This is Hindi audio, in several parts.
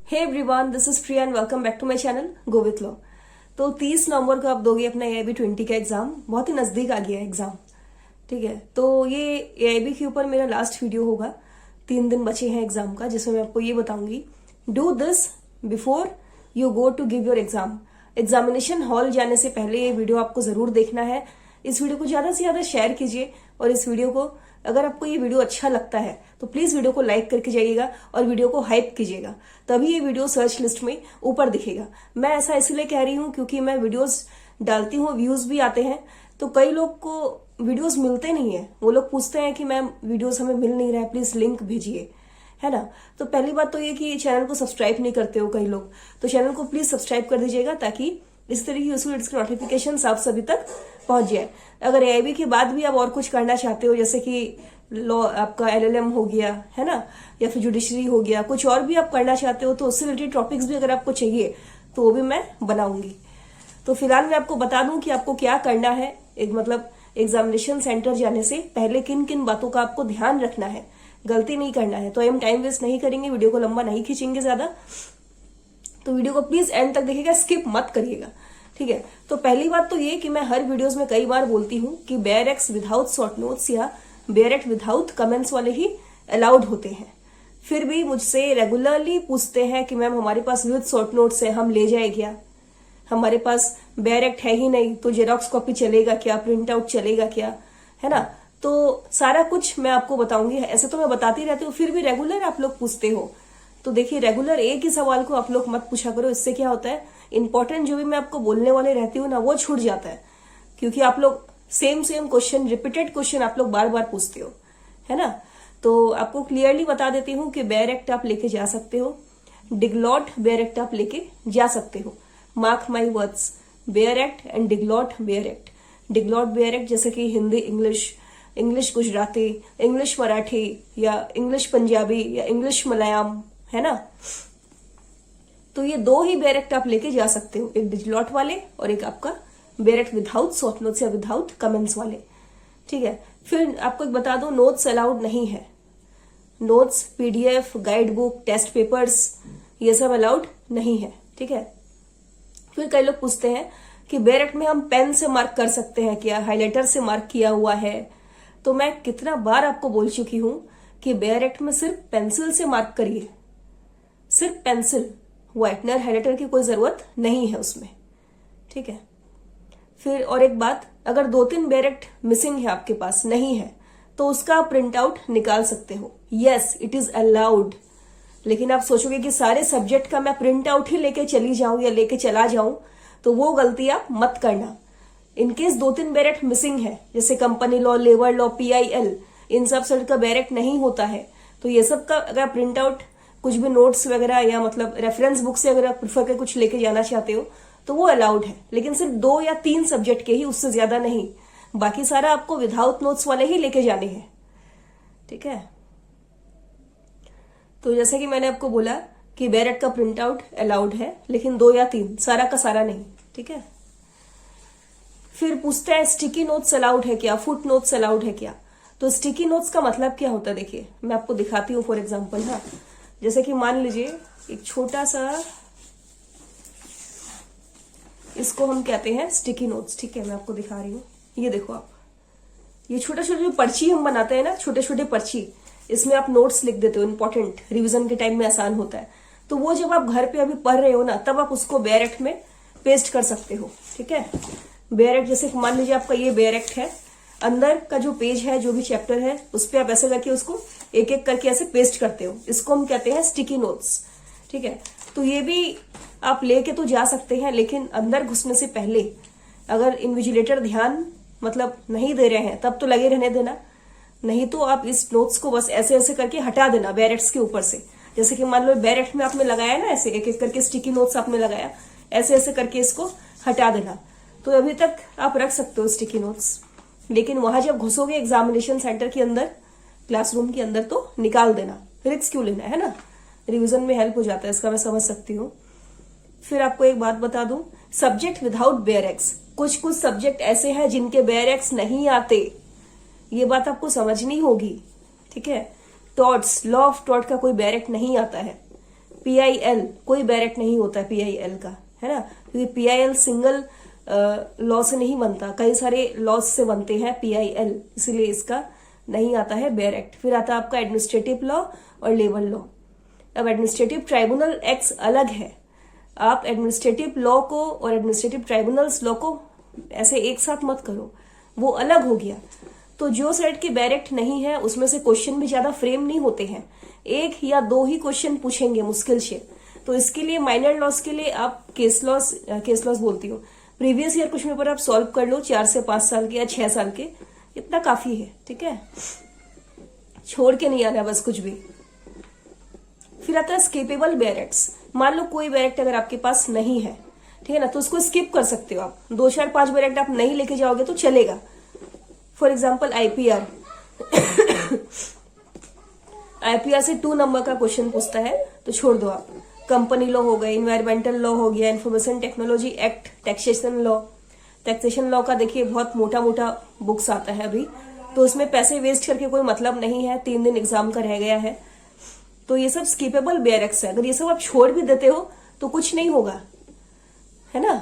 Hey everyone, this is Priya and welcome back to my channel go with law. तो 30 नवंबर को आप दोगे अपना एआईबी 20 का एग्जाम। बहुत ही नजदीक आ गया एग्जाम, ठीक है। तो ये एआईबी के ऊपर मेरा लास्ट वीडियो होगा। 3 दिन बचे हैं एग्जाम का, जिसमें मैं आपको ये बताऊंगी do this before you go to give your exam. Examination hall जाने से पहले ये वीडियो आपको जरूर देखना है। इस वीडियो को ज्यादा से ज्यादा शेयर कीजिए और इस वीडियो को, अगर आपको ये वीडियो अच्छा लगता है तो प्लीज वीडियो को लाइक करके जाइएगा और वीडियो को हाइप कीजिएगा, तभी ये वीडियो सर्च लिस्ट में ऊपर दिखेगा। मैं ऐसा इसलिए कह रही हूँ क्योंकि मैं वीडियोस डालती हूँ, व्यूज भी आते हैं, तो कई लोग को वीडियोस मिलते नहीं है। वो लोग पूछते हैं कि मैम वीडियोस हमें मिल नहीं रहा है, प्लीज लिंक भेजिए, है ना। तो पहली बात तो ये कि चैनल को सब्सक्राइब नहीं करते हो कई लोग, तो चैनल को प्लीज सब्सक्राइब कर दीजिएगा ताकि इस तरह की यूजफुल वीडियोस के नोटिफिकेशन आप सभी तक पहुंच जाए। अगर एआईबी के बाद भी आप और कुछ करना चाहते हो, जैसे कि लॉ, आपका एलएलएम हो गया, है ना, या फिर जुडिशरी हो गया, कुछ और भी आप करना चाहते हो, तो उससे रिलेटेड टॉपिक्स भी अगर आपको चाहिए तो वो भी मैं बनाऊंगी। तो फिलहाल मैं आपको बता दूं कि आपको क्या करना है। एक मतलब एग्जामिनेशन सेंटर जाने से पहले किन किन बातों का आपको ध्यान रखना है, गलती नहीं करना है। तो हम टाइम वेस्ट नहीं करेंगे, वीडियो को लंबा नहीं खींचेंगे ज्यादा, तो वीडियो को प्लीज एंड तक देखिएगा, स्किप मत करिएगा, ठीक है। तो पहली बात तो ये कि मैं हर वीडियोस में कई बार बोलती हूँ कि bare acts without short notes या बेयर एक्ट विदाउट कमेंट्स वाले ही अलाउड होते हैं। फिर भी मुझसे रेगुलरली पूछते हैं कि मैम हमारे पास विद शॉर्ट नोट्स है, हम ले जाए क्या, हमारे पास बेयर एक्ट है ही नहीं तो जेरोक्स कॉपी चलेगा क्या, प्रिंट आउट चलेगा क्या, है ना। तो सारा कुछ मैं आपको बताऊंगी। ऐसे तो मैं बताती रहती हूँ, फिर भी रेगुलर आप लोग पूछते हो, तो देखिए रेगुलर एक ही सवाल को आप लोग मत पूछा करो। इससे क्या होता है, इंपॉर्टेंट जो भी मैं आपको बोलने वाले रहती हूँ ना, वो छूट जाता है, क्योंकि आप लोग सेम क्वेश्चन, रिपीटेड क्वेश्चन आप लोग बार बार पूछते हो, है ना। तो आपको क्लियरली बता देती हूँ कि बेयर एक्ट आप लेके जा सकते हो, डिगलॉट बेयर एक्ट आप लेके जा सकते हो। Mark my words, bare act and diglot bare act. Diglot bare act जैसे कि Hindi English, English Gujarati, English Marathi, या इंग्लिश पंजाबी, या इंग्लिश मलयालम, है ना। तो ये 2 ही बेयर एक्ट आप लेके जा सकते हो, एक डिगलॉट वाले और एक आपका bear act without short notes या विदाउट कमेंट्स वाले, ठीक है। फिर आपको एक बता दो, नोट्स अलाउड नहीं है। Notes, PDF, guide book, test papers, ये सब अलाउड नहीं है, ठीक है। फिर कई लोग पूछते हैं कि बेयर एक्ट में हम पेन से मार्क कर सकते हैं क्या, हाइलाइटर से मार्क किया हुआ है। तो मैं कितना बार आपको बोल चुकी हूं कि बेयर एक्ट में सिर्फ पेंसिल से मार्क करिए, सिर्फ पेंसिल, व्हाइटनर हाइलाइटर की कोई जरूरत नहीं है उसमें, ठीक है। फिर और एक बात, अगर 2-3 बेयर एक्ट मिसिंग है, आपके पास नहीं है, तो उसका प्रिंट आउट निकाल सकते हो। Yes, it is allowed. लेकिन आप सोचोगे कि सारे सब्जेक्ट का मैं प्रिंट आउट ही लेके चली जाऊं या लेके चला जाऊं, तो वो गलती आप मत करना। इनकेस 2-3 बेयर एक्ट मिसिंग है, जैसे company law, labour law, PIL, इन सब सब्जेक्ट का बेयर एक्ट नहीं होता है, तो ये सब का अगर प्रिंट आउट, कुछ भी नोट्स वगैरह या मतलब रेफरेंस बुक से अगर आप प्रिफर कर कुछ लेके जाना चाहते हो तो वो अलाउड है, लेकिन सिर्फ 2 या 3 सब्जेक्ट के ही, उससे ज्यादा नहीं। बाकी सारा आपको विदाउट नोट्स वाले ही लेके जाने हैं, ठीक है। तो जैसे कि मैंने आपको बोला कि बेयर एक्ट का प्रिंट आउट अलाउड है, लेकिन 2 या 3, सारा का सारा नहीं, ठीक है। फिर पूछता है स्टिकी नोट्स अलाउड है क्या, फुट नोट्स अलाउड है क्या। तो स्टिकी नोट्स का मतलब क्या होता है, देखिए मैं आपको दिखाती हूँ फॉर एग्जाम्पल। हाँ, जैसे कि मान लीजिए एक छोटा सा, इसको हम कहते हैं स्टिकी नोट्स, ठीक है। मैं आपको दिखा रही हूँ, ये देखो आप, ये छोटे छोटे जो पर्ची हम बनाते हैं ना, छोटे छोटे पर्ची, इसमें आप नोट्स लिख देते हो, इंपॉर्टेंट, रिवीजन के टाइम में आसान होता है। तो वो जब आप घर पे अभी पढ़ रहे हो ना, तब आप उसको बेयर एक्ट में पेस्ट कर सकते हो, ठीक है। बेयर एक्ट, जैसे मान लीजिए आपका ये बेयर एक्ट है, अंदर का जो पेज है, जो भी चैप्टर है, उस पर आप ऐसे करके उसको एक एक करके ऐसे पेस्ट करते हो, इसको हम कहते हैं स्टिकी नोट्स, ठीक है। तो ये भी आप लेके तो जा सकते हैं, लेकिन अंदर घुसने से पहले अगर इन्विजिलेटर ध्यान मतलब नहीं दे रहे हैं, तब तो लगे रहने देना, नहीं तो आप इस नोट्स को बस ऐसे ऐसे करके हटा देना बेयर एक्ट्स के ऊपर से। जैसे कि मान लो बेयर एक्ट में आपने लगाया ना, ऐसे एक एक करके स्टिकी नोट्स आपने लगाया, ऐसे ऐसे करके इसको हटा देना। तो अभी तक आप रख सकते हो स्टिकी नोट्स, लेकिन वहां जब घुसोगे एग्जामिनेशन सेंटर के अंदर, क्लासरूम के अंदर, तो निकाल देना। रिस्क क्यों लेना, है ना, रिवीजन में हेल्प हो जाता है, इसका मैं समझ सकती हूँ। फिर आपको एक बात बता दूं, सब्जेक्ट विदाउट बेयर एक्ट्स, कुछ कुछ सब्जेक्ट ऐसे हैं जिनके बेयर एक्ट्स नहीं आते, ये बात आपको समझनी होगी, ठीक है। टॉट्स, लॉ ऑफ टॉट का कोई बेयर एक्ट नहीं आता है, PIL कोई बैरेक्ट नहीं होता है PIL का, है ना, क्योंकि PIL सिंगल लॉ से नहीं बनता, कई सारे लॉज से बनते हैं PIL, इसीलिए इसका नहीं आता है बैरेक्ट। फिर आता है आपका एडमिनिस्ट्रेटिव लॉ और लेबर लॉ। अब एडमिनिस्ट्रेटिव ट्राइब्यूनल एक्ट अलग है, आप एडमिनिस्ट्रेटिव लॉ को और एडमिनिस्ट्रेटिव ट्राइब्यूनल्स लॉ को ऐसे एक साथ मत करो, वो अलग हो गया। तो जो सेट के बैरेक्ट नहीं है उसमें से क्वेश्चन भी ज्यादा फ्रेम नहीं होते हैं, एक या दो ही क्वेश्चन पूछेंगे मुश्किल से। तो इसके लिए माइनर लॉस के लिए आप केस लॉस बोलती हूँ, प्रीवियस ईयर क्वेश्चन पेपर आप सॉल्व कर लो 4 से 5 साल के या 6 साल के, इतना काफी है, ठीक है, छोड़ के नहीं आना बस कुछ भी। फिर आता है स्किपेबल बैरेक्ट्स। मान लो कोई बैरेक्ट अगर आपके पास नहीं है, ठीक है ना, तो उसको स्किप कर सकते हो आप, 2 4 5 बैरेक्ट आप नहीं लेके जाओगे तो चलेगा। फॉर एग्जाम्पल IPR IPR से 2 नंबर का क्वेश्चन पूछता है तो छोड़ दो आप। कंपनी लॉ हो गई, इन्वायरमेंटल लॉ हो गया, information technology act, taxation law का देखिए बहुत मोटा मोटा बुक्स आता है अभी, तो उसमें पैसे वेस्ट करके कोई मतलब नहीं है, 3 दिन एग्जाम का रह गया है। तो ये सब स्किपेबल बैरेक्ट्स है, अगर ये सब आप छोड़ भी देते हो तो कुछ नहीं होगा, है ना,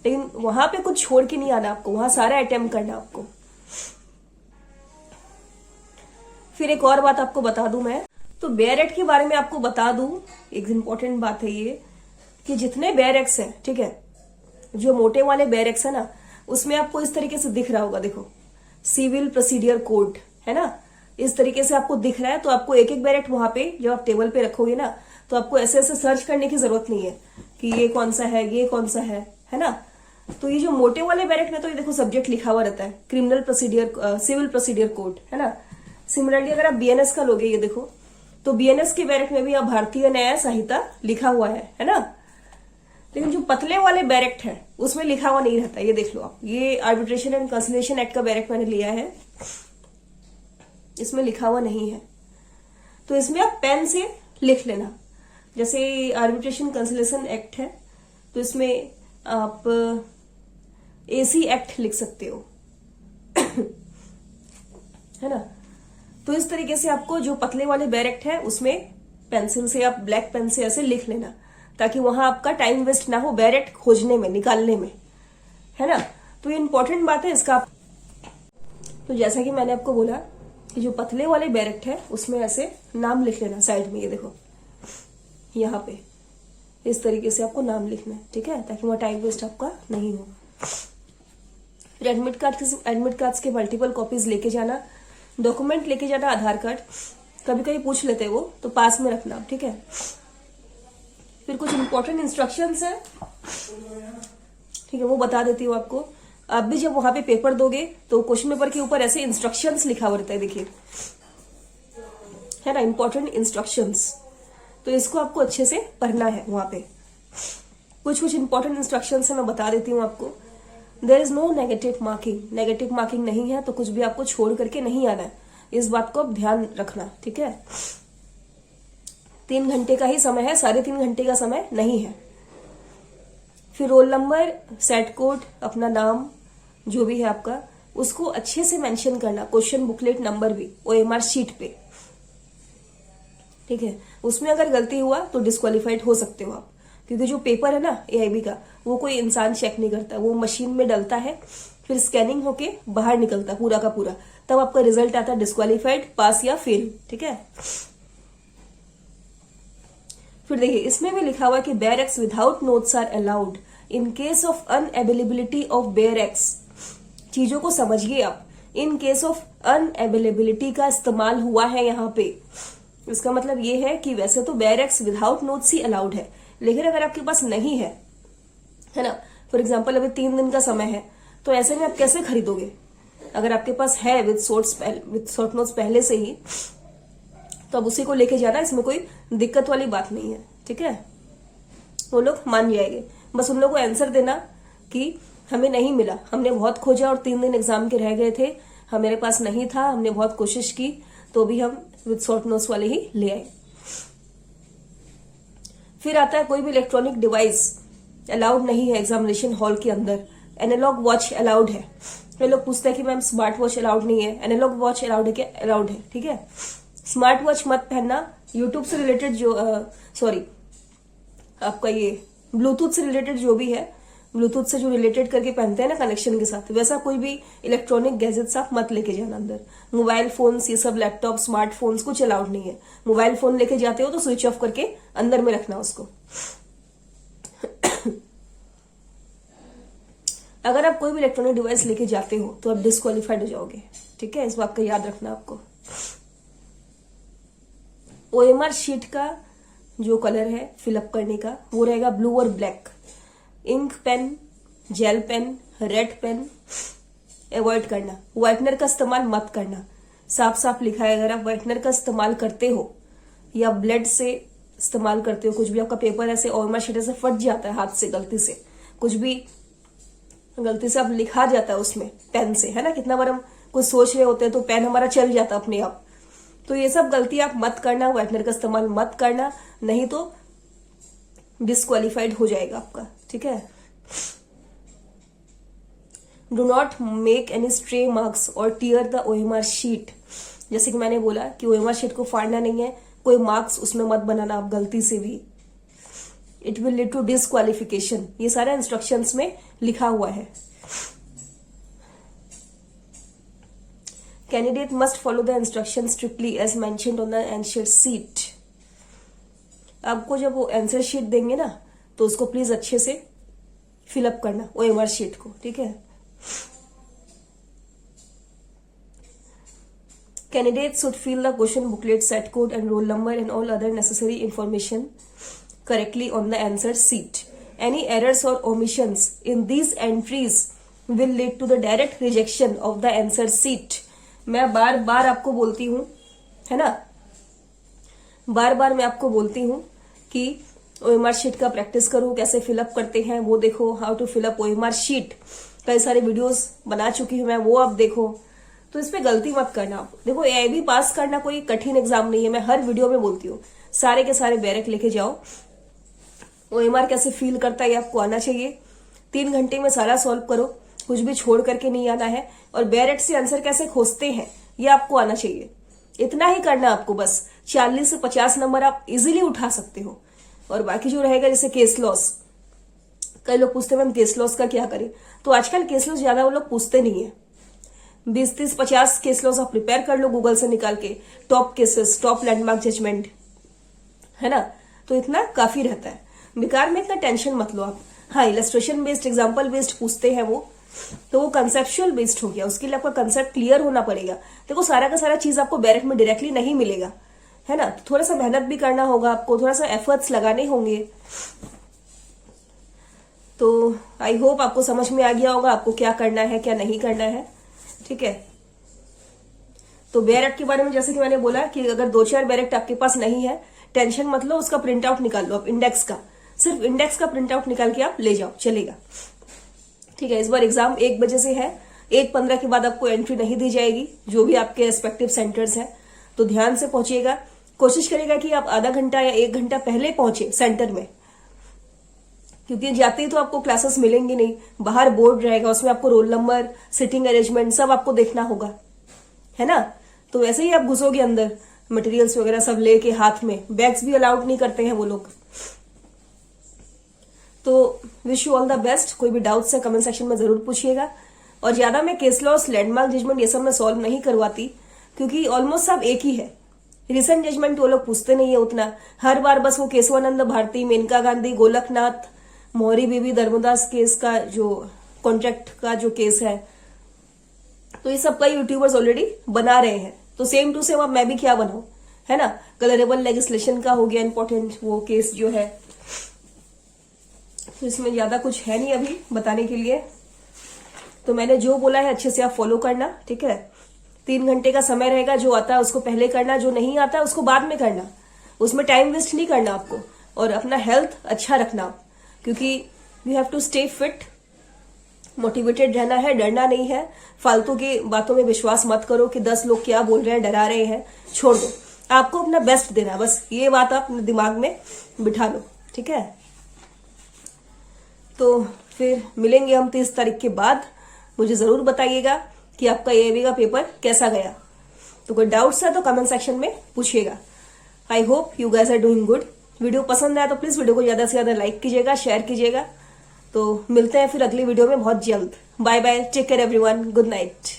लेकिन वहां पे कुछ छोड़ के नहीं आना आपको, वहां सारा अटेम्प्ट करना आपको। फिर एक और बात आपको बता दूं मैं, तो बैरेक्ट के बारे में आपको बता दूं, एक इंपॉर्टेंट बात है ये कि जितने बैरेक्ट्स हैं, ठीक है, जो मोटे वाले बैरेक्ट्स है ना, उसमें आपको इस तरीके से दिख रहा होगा, देखो सिविल प्रोसीडियर कोड, है ना, इस तरीके से आपको दिख रहा है। तो आपको एक एक बैरेक्ट वहां पे जब आप टेबल पे रखोगे ना, तो आपको ऐसे ऐसे सर्च करने की जरूरत नहीं है कि ये कौन सा है, ये कौन सा है ना। तो ये जो मोटे वाले बैरेक्ट में तो ये देखो सब्जेक्ट लिखा हुआ रहता है, criminal procedure, civil procedure code, है ना। सिमिलरली अगर आप BNS का लोगे, ये देखो, तो BNS के बैरेक्ट में भी आप भारतीय न्याय संहिता लिखा हुआ है ना। लेकिन जो पतले वाले बैरेक्ट है उसमें लिखा हुआ नहीं रहता, ये देख लो आप, ये आर्बिट्रेशन एंड कंसिलिएशन एक्ट का बैरेक्ट मैंने लिया है, इसमें लिखा हुआ नहीं है, तो इसमें आप पेन से लिख लेना। जैसे आर्बिट्रेशन कंसिलिएशन एक्ट है तो इसमें आप AC एक्ट लिख सकते हो है ना। तो इस तरीके से आपको जो पतले वाले बैरेक्ट है उसमें पेंसिल से, आप ब्लैक पेन से ऐसे लिख लेना, ताकि वहां आपका टाइम वेस्ट ना हो बैरेक्ट खोजने में, निकालने में, है ना। तो ये इंपॉर्टेंट बात है इसका। तो जैसा कि मैंने आपको बोला कि जो पतले वाले बैरेक्ट है उसमें ऐसे नाम लिख लेना साइड में, ये देखो यहाँ पे इस तरीके से आपको नाम लिखना है, ठीक है, ताकि वहां टाइम वेस्ट आपका नहीं हो। फिर एडमिट कार्ड्स के मल्टीपल कॉपीज लेके जाना, डॉक्यूमेंट लेके जाना, आधार कार्ड, कभी कभी पूछ लेते हैं वो, तो पास में रखना, ठीक है। फिर कुछ इंपॉर्टेंट इंस्ट्रक्शंस है, ठीक है, वो बता देती हूँ आपको। आप भी जब वहां पे पेपर दोगे तो क्वेश्चन पेपर के ऊपर ऐसे इंस्ट्रक्शंस लिखा हुआ रहता है, देखिए, है ना, इंपॉर्टेंट इंस्ट्रक्शंस, तो इसको आपको अच्छे से पढ़ना है। वहां पे कुछ इंपॉर्टेंट इंस्ट्रक्शंस है, मैं बता देती हूँ आपको। There is no negative marking नहीं है, तो कुछ भी आपको छोड़ करके नहीं आना है, इस बात को आप ध्यान रखना, ठीक है। 3 घंटे का ही समय है, 3.5 घंटे का समय नहीं है। फिर रोल नंबर, सेट कोड, अपना नाम जो भी है आपका, उसको अच्छे से मेंशन करना, क्वेश्चन बुकलेट नंबर भी OMR शीट पे, ठीक है। उसमें अगर गलती हुआ तो डिस्क्वालिफाइड हो सकते हो आप, क्योंकि जो पेपर है ना AIB का, वो कोई इंसान चेक नहीं करता, वो मशीन में डलता है, फिर स्कैनिंग होके बाहर निकलता पूरा का पूरा, तब आपका रिजल्ट आता है डिस्क्वालिफाइड, पास या फेल, ठीक है। फिर देखिए इसमें भी लिखा हुआ कि bare acts without notes are allowed in case of unavailability of bare acts. चीजों को समझिए आप, इन केस ऑफ अनअवेलेबिलिटी का इस्तेमाल हुआ है यहाँ पे। इसका मतलब ये है कि वैसे तो बैरेक्स विदाउट नोट्स ही अलाउड है, लेकिन अगर आपके पास नहीं है ना, फॉर एग्जाम्पल अभी 3 दिन का समय है, तो ऐसे में आप कैसे खरीदोगे? अगर आपके पास है विद शॉर्ट नोट्स पहले से ही, तो अब उसी को लेके जाना, इसमें कोई दिक्कत वाली बात नहीं है, ठीक है। वो लोग मान जाएंगे, बस उन लोगों को आंसर देना कि हमें नहीं मिला, हमने बहुत खोजा और 3 दिन एग्जाम के रह गए थे, हमारे पास नहीं था, हमने बहुत कोशिश की, तो भी हम विद शॉर्ट नोट्स वाले ही ले आए। फिर आता है कोई भी इलेक्ट्रॉनिक डिवाइस अलाउड नहीं है एग्जामिनेशन हॉल के अंदर। एनालॉग वॉच अलाउड है, ये लोग पूछते हैं कि मैम स्मार्ट वॉच अलाउड नहीं है, एनालॉग वॉच अलाउड है क्या? अलाउड है, ठीक है। स्मार्ट वॉच मत पहनना, यूट्यूब से रिलेटेड जो आपका ये ब्लूटूथ से रिलेटेड जो भी है, ब्लूटूथ से जो रिलेटेड करके पहनते हैं ना कनेक्शन के साथ, वैसा कोई भी इलेक्ट्रॉनिक गैजेट्स आप मत लेके जाना अंदर। मोबाइल फोन्स, ये सब लैपटॉप, स्मार्टफोन्स कुछ अलाउड नहीं है। मोबाइल फोन लेके जाते हो तो स्विच ऑफ करके अंदर में रखना उसको। अगर आप कोई भी इलेक्ट्रॉनिक डिवाइस लेके जाते हो तो आप डिस्क्वालीफाइड हो जाओगे, ठीक है, इस बात का याद रखना आपको। ओएमआर शीट का जो कलर है फिलअप करने का वो रहेगा ब्लू और black. Ink pen, gel pen, red pen avoid करना। व्हाइटनर का इस्तेमाल मत करना। साफ साफ लिखा है, अगर आप व्हाइटनर का इस्तेमाल करते हो या ब्लेड से इस्तेमाल करते हो, कुछ भी आपका पेपर ऐसे ओएमआर शीट से फट जाता है हाथ से, गलती से कुछ भी गलती से आप लिखा जाता है उसमें पेन से, है ना, कितना बार हम कुछ सोच रहे होते हैं तो पेन हमारा चल जाता है अपने आप। तो ये सब गलती आप मत करना, व्हाइटनर का इस्तेमाल मत करना, नहीं तो डिस्क्वालीफाइड हो जाएगा आपका, ठीक है। Do not make any stray marks और टीयर द ओएमआर शीट। जैसे कि मैंने बोला कि ओएमआर शीट को फाड़ना नहीं है, कोई मार्क्स उसमें मत बनाना आप गलती से भी। It will lead to disqualification, ये सारे इंस्ट्रक्शंस में लिखा हुआ है। Candidate must follow the instruction strictly as mentioned on the answer sheet. आपको जब वो आंसर शीट देंगे ना तो उसको प्लीज अच्छे से फिलअप करना ओएमआर शीट को, ठीक है। Candidates should fill the question booklet, set code and roll number and all other necessary information correctly on the answer sheet. Any errors or omissions in these entries will lead to the direct rejection of the answer sheet. मैं बार बार आपको बोलती हूँ, है ना, बार बार मैं आपको बोलती हूँ कि ओएमआर शीट का प्रैक्टिस करो, कैसे फिलअप करते हैं वो देखो, how to fill up OMR sheet, कई सारे वीडियोस बना चुकी हूँ मैं, वो आप देखो। तो इस पे गलती मत करना आप। देखो एआईबी पास करना कोई कठिन एग्जाम नहीं है, मैं हर वीडियो में बोलती हूँ। सारे के सारे बैरक लेके जाओ, ओएमआर कैसे फील करता है ये आपको आना चाहिए। 3 घंटे में सारा सॉल्व करो, कुछ भी छोड़ करके नहीं आना है। और बैरक से आंसर कैसे खोजते हैं ये आपको आना चाहिए। इतना ही करना आपको बस। 40 से 50 नंबर आप इजीली उठा सकते हो। और बाकी जो रहेगा जैसे केस लॉस, कई लोग पूछते हैं मैम केस लॉस का क्या करें, तो आजकल केस लॉस ज्यादा वो लोग पूछते नहीं है। 20, 30, 50 केस लॉस आप प्रिपेयर कर लो गूगल से निकाल के, top cases, top landmark judgement, है ना, तो इतना काफी रहता है। बेकार में इतना टेंशन मत लो आप। हाँ, इलस्ट्रेशन बेस्ड, एग्जाम्पल बेस्ड पूछते हैं वो, तो वो कंसेप्चुअल बेस्ड हो गया, उसके लिए आपका कंसेप्ट क्लियर होना पड़ेगा। देखो सारा का सारा चीज आपको बैरक में डायरेक्टली नहीं मिलेगा, है ना, तो थोड़ा सा मेहनत भी करना होगा आपको, थोड़ा सा एफर्ट्स लगाने होंगे। तो आई होप आपको समझ में आ गया होगा आपको क्या करना है क्या नहीं करना है, ठीक है। तो बैरक के बारे में जैसे कि मैंने बोला कि अगर 2-4 बैरक आपके पास नहीं है, टेंशन मत लो, उसका प्रिंट आउट निकाल लो आप, इंडेक्स का, सिर्फ इंडेक्स का प्रिंट आउट निकाल के आप ले जाओ, चलेगा, ठीक है। इस बार एग्जाम 1 बजे से है, 1:15 के बाद आपको एंट्री नहीं दी जाएगी, जो भी आपके रेस्पेक्टिव सेंटर्स हैं, तो ध्यान से पहुंचिएगा। कोशिश करेगा कि आप आधा घंटा या 1 घंटा पहले पहुंचे सेंटर में, क्योंकि जाते ही तो आपको क्लासेस मिलेंगे नहीं, बाहर बोर्ड रहेगा, उसमें आपको रोल नंबर, सिटिंग अरेंजमेंट सब आपको देखना होगा, है ना। तो वैसे ही आप घुसोगे अंदर, मटेरियल्स वगैरह सब लेके हाथ में, बैग्स भी अलाउड नहीं करते हैं वो लोग। तो wish you all the best. कोई भी डाउट्स है कमेंट सेक्शन में जरूर पूछिएगा। और ज्यादा मैं केस लॉस, लैंडमार्क जजमेंट ये सब मैं सॉल्व नहीं करवाती, क्योंकि ऑलमोस्ट सब एक ही है। रिसेंट जजमेंट वो लोग पूछते नहीं है उतना, हर बार बस वो केशवानंद भारती, मेनका गांधी, गोलकनाथ, मौरी बीबी, धर्मदास केस का जो कॉन्ट्रैक्ट का जो केस है, तो ये सब कई यूट्यूबर्स ऑलरेडी बना रहे हैं। तो सेम टू सेम अब मैं भी क्या बनाऊं, है ना। कलरेबल लेजिस्लेशन का हो गया इंपॉर्टेंट वो केस जो है, तो इसमें ज्यादा कुछ है नहीं अभी बताने के लिए। तो मैंने जो बोला है अच्छे से आप फॉलो करना, ठीक है। 3 घंटे का समय रहेगा, जो आता है उसको पहले करना, जो नहीं आता है उसको बाद में करना, उसमें टाइम वेस्ट नहीं करना आपको। और अपना हेल्थ अच्छा रखना, क्योंकि you have to stay fit, motivated रहना है, डरना नहीं है। फालतू की बातों में विश्वास मत करो कि 10 लोग क्या बोल रहे हैं, डरा रहे हैं, छोड़ दो। आपको अपना बेस्ट देना, बस ये बात आप अपने दिमाग में बिठा लो, ठीक है। तो फिर मिलेंगे हम 30 तारीख के बाद। मुझे जरूर बताइएगा कि आपका एआईबी का पेपर कैसा गया। तो कोई डाउट्स है तो कमेंट सेक्शन में पूछिएगा। I hope you guys are doing good. Video पसंद आया तो प्लीज वीडियो को ज्यादा से ज्यादा लाइक कीजिएगा, शेयर कीजिएगा। तो मिलते हैं फिर अगली वीडियो में बहुत जल्द। Bye bye, take care everyone, good night.